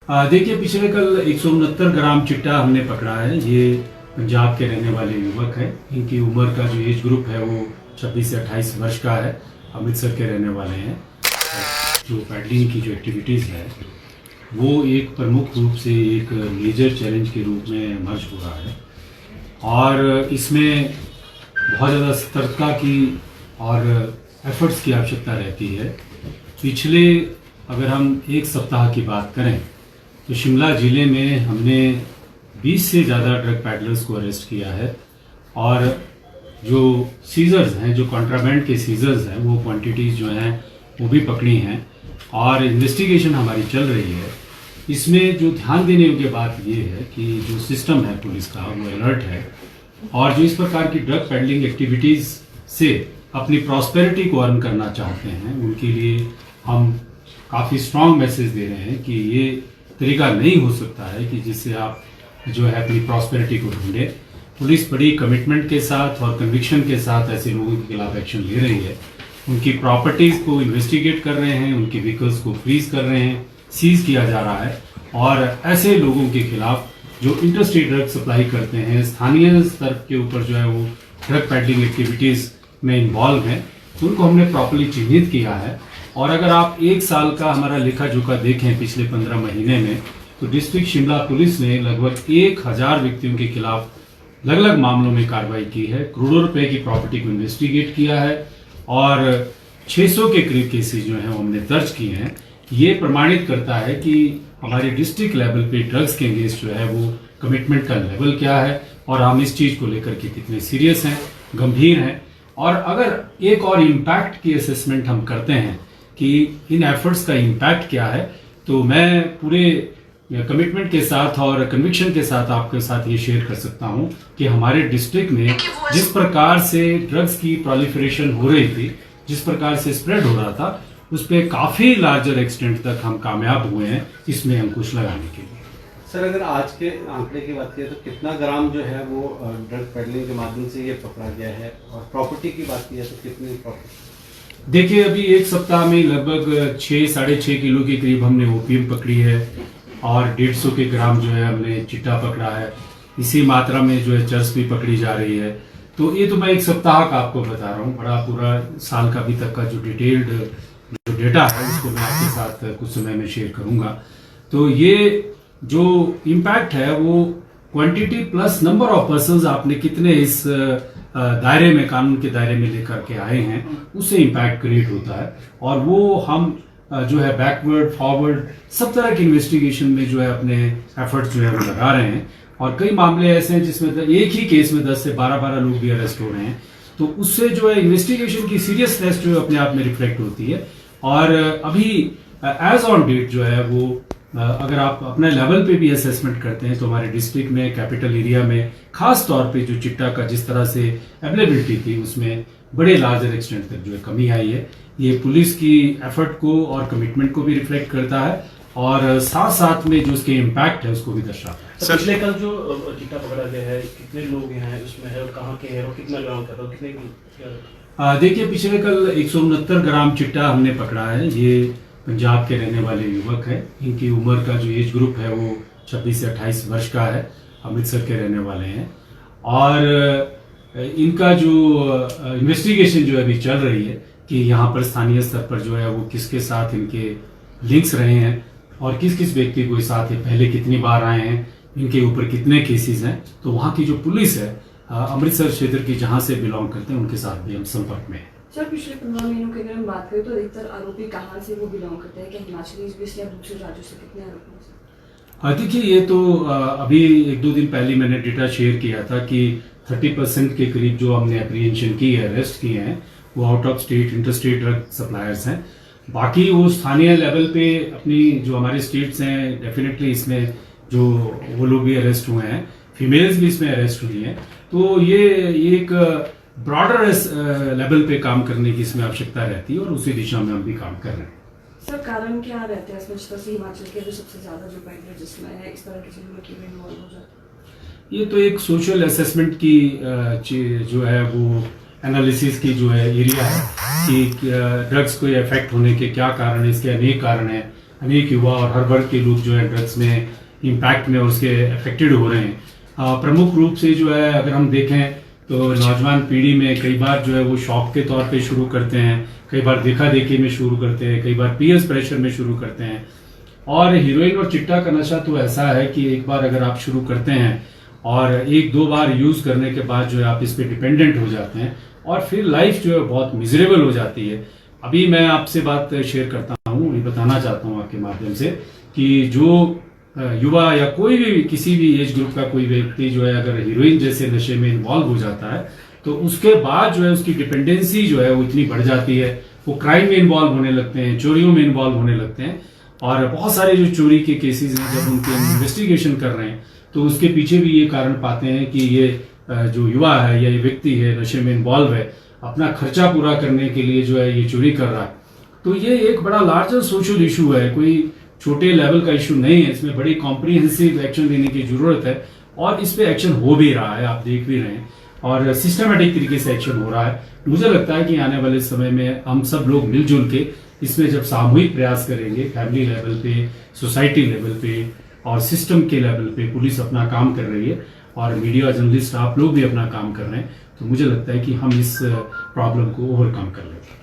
देखिए, पिछले कल 169 ग्राम चिट्टा हमने पकड़ा है। ये पंजाब के रहने वाले युवक हैं। इनकी उम्र का जो एज ग्रुप है वो 26 से 28 वर्ष का है। अमृतसर के रहने वाले हैं। जो पैडलिंग की जो एक्टिविटीज़ है वो एक प्रमुख रूप से एक मेजर चैलेंज के रूप में इमर्ज हो रहा है और इसमें बहुत ज़्यादा सतर्कता की और एफर्ट्स की आवश्यकता रहती है। पिछले अगर हम एक सप्ताह की बात करें तो शिमला ज़िले में हमने 20 से ज़्यादा ड्रग पैडलर्स को अरेस्ट किया है और जो सीजर्स हैं, जो कॉन्ट्राबैंड के सीजर्स हैं, वो क्वांटिटीज़ जो हैं वो भी पकड़ी हैं और इन्वेस्टिगेशन हमारी चल रही है। इसमें जो ध्यान देने योग्य बात ये है कि जो सिस्टम है पुलिस का वो अलर्ट है और जो इस प्रकार की ड्रग पैडलिंग एक्टिविटीज़ से अपनी प्रॉस्पेरिटी को अर्न करना चाहते हैं उनके लिए हम काफ़ी स्ट्रॉन्ग मैसेज दे रहे हैं कि ये तरीका नहीं हो सकता है कि जिससे आप जो है अपनी प्रॉस्पेरिटी को ढूंढें। पुलिस बड़ी कमिटमेंट के साथ और कन्विक्शन के साथ ऐसे लोगों के खिलाफ एक्शन ले रही है। उनकी प्रॉपर्टीज़ को इन्वेस्टिगेट कर रहे हैं, उनके व्हीकल्स को फ्रीज कर रहे हैं, सीज किया जा रहा है और ऐसे लोगों के खिलाफ जो इंटरस्टेट ड्रग सप्लाई करते हैं, स्थानीय स्तर के ऊपर जो है वो ड्रग पैडलिंग एक्टिविटीज़ में इन्वॉल्व हैं, तो उनको हमने प्रॉपर्ली चिन्हित किया है। और अगर आप एक साल का हमारा लेखा जोखा देखें पिछले 15 महीने में, तो डिस्ट्रिक्ट शिमला पुलिस ने लगभग 1000 व्यक्तियों के खिलाफ अलग अलग मामलों में कार्रवाई की है, करोड़ों रुपए की प्रॉपर्टी को इन्वेस्टिगेट किया है और 600 के करीब केसेज जो हैं वो हमने दर्ज किए हैं। ये प्रमाणित करता है कि हमारे डिस्ट्रिक्ट लेवल पे ड्रग्स के अगेंस्ट जो है वो कमिटमेंट का लेवल क्या है और हम इस चीज़ को लेकर के कितने सीरियस हैं, गंभीर हैं। और अगर एक और इम्पैक्ट की असेसमेंट हम करते हैं कि इन एफर्ट्स का इम्पैक्ट क्या है, तो मैं पूरे कमिटमेंट के साथ और कन्विक्शन के साथ आपके साथ ये शेयर कर सकता हूं कि हमारे डिस्ट्रिक्ट में जिस प्रकार से ड्रग्स की प्रोलिफरेशन हो रही थी, जिस प्रकार से स्प्रेड हो रहा था, उस पर काफ़ी लार्जर एक्सटेंट तक हम कामयाब हुए हैं इसमें अंकुश लगाने के लिए। सर, अगर आज के आंकड़े की बात करें तो कितना ग्राम जो है वो ड्रग पेडलिंग के माध्यम से ये पकड़ा गया है और प्रॉपर्टी की बात की है तो कितनी प्रॉपर्टी? देखिए, अभी एक सप्ताह में लगभग 6-6.5 किलो के करीब हमने ओपीएम पकड़ी है और 150 के ग्राम जो है हमने चिट्टा पकड़ा है। इसी मात्रा में जो है चरस भी पकड़ी जा रही है। तो ये तो मैं एक सप्ताह का आपको बता रहा हूँ, बड़ा पूरा साल का अभी तक का जो डिटेल्ड जो डेटा है उसको मैं आपके साथ कुछ समय में शेयर करूँगा। तो ये जो इम्पैक्ट है वो quantity plus number of persons आपने कितने इस दायरे में, कानून के दायरे में लेकर के आए हैं, उससे इम्पैक्ट क्रिएट होता है। और वो हम जो है बैकवर्ड फॉरवर्ड सब तरह की इन्वेस्टिगेशन में जो है अपने एफर्ट्स जो है वो लगा रहे हैं और कई मामले ऐसे हैं जिसमें एक ही केस में 10 से 12 लोग भी अरेस्ट हो रहे हैं। तो उससे जो है इन्वेस्टिगेशन की सीरियसनेस जो है अपने आप में रिफ्लेक्ट होती है। और अभी एज ऑन डेट जो है वो अगर आप अपने लेवल पे भी असेसमेंट करते हैं तो हमारे डिस्ट्रिक्ट में, कैपिटल एरिया में खास तौर पे जो चिट्टा का जिस तरह से अवेलेबिलिटी थी उसमें बड़े लार्जर एक्सटेंट तक जो है कमी आई है। ये पुलिस की एफर्ट को और कमिटमेंट को भी रिफ्लेक्ट करता है और साथ साथ में जो उसके इम्पैक्ट है उसको भी दर्शाता है। तो पिछले कल जो चिट्टा पकड़ा गया है, कितने लोग हैं उसमें है और कहाँ के हैं और कितना ग्राम का था, कितने? देखिए, पिछले कल 169 ग्राम चिट्टा हमने पकड़ा है। ये पंजाब के रहने वाले युवक हैं। इनकी उम्र का जो एज ग्रुप है वो 26 से 28 वर्ष का है। अमृतसर के रहने वाले हैं और इनका जो इन्वेस्टिगेशन जो है अभी चल रही है कि यहाँ पर स्थानीय स्तर पर जो है वो किसके साथ इनके लिंक्स रहे हैं और किस किस व्यक्ति को साथ पहले कितनी बार आए हैं, इनके ऊपर कितने केसेस हैं। तो वहाँ की जो पुलिस है अमृतसर क्षेत्र की जहाँ से बिलोंग करते हैं उनके साथ भी हम संपर्क में हैं। सर, पिछले 15 महीनों के अगर हम बात करें तो अधिकतर आरोपी कहाँ से वो बिलोंग करते हैं, क्या हिमाचल या दूसरे राज्यों से? कितने आरोपी? देखिए, ये तो अभी 1-2 दिन पहले मैंने डेटा शेयर किया था कि 30% के करीब जो हमने अप्रीहेंशन की है, अरेस्ट किए हैं, वो out of state interstate drug suppliers हैं। बाकी वो स्थानीय लेवल पे अपनी जो हमारे स्टेट्स हैं डेफिनेटली इसमें जो वो लोग भी अरेस्ट हुए हैं, फीमेल्स भी इसमें अरेस्ट हुई हैं। तो ये एक ब्रॉडर लेवल पे काम करने की इसमें आवश्यकता रहती है और उसी दिशा में हम भी काम कर रहे हैं। सर, कारण क्या रहते हैं इसमें, जिस तरह से हिमाचल के जो सबसे ज्यादा जो पैडलर जिसमें है इस तरह की चीजों में इन्वॉल्व हो जाते हैं? ये तो एक सोशल असेसमेंट की जो है वो एनालिसिस की जो है एरिया है कि ड्रग्स को इफेक्ट होने के क्या कारण है, इसके अनेक कारण हैं। अनेक युवा और हर वर्ग के लोग जो है ड्रग्स में इम्पैक्ट में और उसके अफेक्टेड हो रहे हैं। प्रमुख रूप से जो है अगर हम देखें तो नौजवान पीढ़ी में कई बार जो है वो शौक के तौर पे शुरू करते हैं, कई बार देखा देखी में शुरू करते हैं, कई बार पीयर्स प्रेशर में शुरू करते हैं। और हीरोइन और चिट्टा का नशा तो ऐसा है कि एक बार अगर आप शुरू करते हैं और एक दो बार यूज करने के बाद जो है आप इस पे डिपेंडेंट हो जाते हैं और फिर लाइफ जो है बहुत मिजरेबल हो जाती है। अभी मैं आपसे बात शेयर करता हूँ, ये बताना चाहता हूँ आपके माध्यम से कि जो युवा या कोई भी किसी भी एज ग्रुप का कोई व्यक्ति जो है अगर हीरोइन जैसे नशे में इन्वॉल्व हो जाता है तो उसके बाद जो है उसकी डिपेंडेंसी जो है वो इतनी बढ़ जाती है, वो क्राइम में इन्वॉल्व होने लगते हैं, चोरियों में इन्वॉल्व होने लगते हैं। और बहुत सारे जो चोरी के केसेस हैं जब उनके इन्वेस्टिगेशन कर रहे हैं तो उसके पीछे भी ये कारण पाते हैं कि ये जो युवा है या ये व्यक्ति है नशे में इन्वॉल्व है, अपना खर्चा पूरा करने के लिए जो है ये चोरी कर रहा है। तो ये एक बड़ा लार्जर सोशल इशू है, कोई छोटे लेवल का इशू नहीं है, इसमें बड़ी कॉम्प्रिहेंसिव एक्शन लेने की जरूरत है और इस पे एक्शन हो भी रहा है, आप देख भी रहे हैं और सिस्टमेटिक तरीके से एक्शन हो रहा है। मुझे लगता है कि आने वाले समय में हम सब लोग मिलजुल के इसमें जब सामूहिक प्रयास करेंगे, फैमिली लेवल पे, सोसाइटी लेवल पे और सिस्टम के लेवल पे, पुलिस अपना काम कर रही है और मीडिया जर्नलिस्ट आप लोग भी अपना काम कर रहे हैं, तो मुझे लगता है कि हम इस प्रॉब्लम को ओवरकम कर लेंगे।